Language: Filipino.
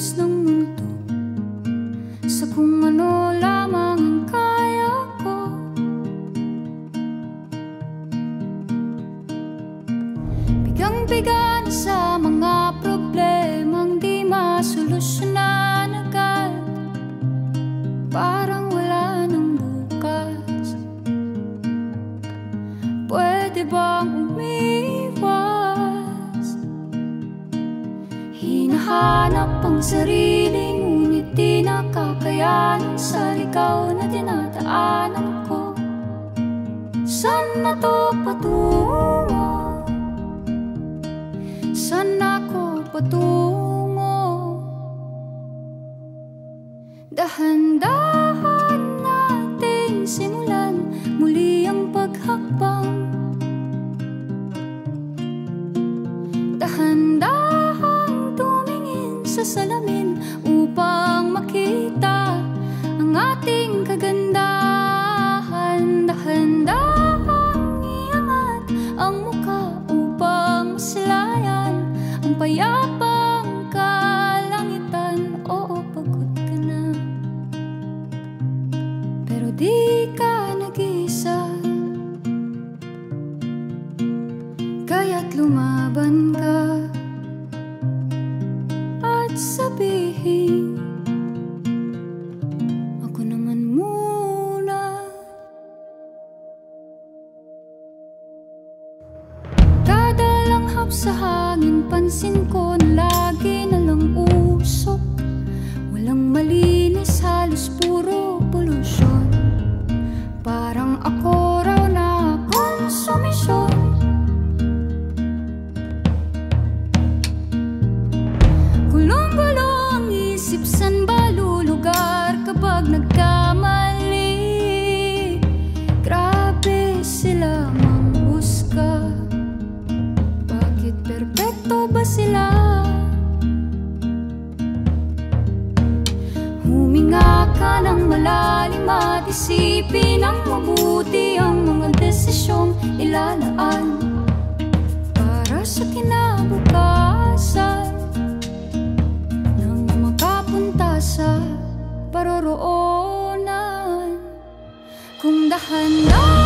kilos ng mundo sa kung ano lamang ang kaya ko. Bigang-biga na sa mga problemang di masolusyonan agad, parang wala nang bukas. Pwede bang umiwas? Hinahanap ang sarili, ngunit di nakakayanan sa ligaw na dinadaanan ko. Saan na to patungo? Saan ako patungo? Dahan-dahan nating simulan muli ang paghakbang. Dahan-dahan tumingin sa salamin upang makita ang ating kagandahan. Dahan-dahan iangat ang mukha upang masilayan ang payapang kalangitan. Oo, pagod ka na, pero di ka nag-isa, kaya't lumaban ka at sabihin, ako naman muna. Kada langhap sa hangin, pansin ko na lagi na lang usok. Walang malinis, halos puro polusyon. Parang ako raw na konsumisyon. Gulong-gulo ang isip, san ba lulugar kapag nagkamali? Grabe sila manghusga, bakit perpekto ba sila? Huminga ka ng malalim at isipin ng mabuti ang mga desisyong ilalaan para sa kinabukasan, nang makapunta sa paroroonan. Kung dahan-dahan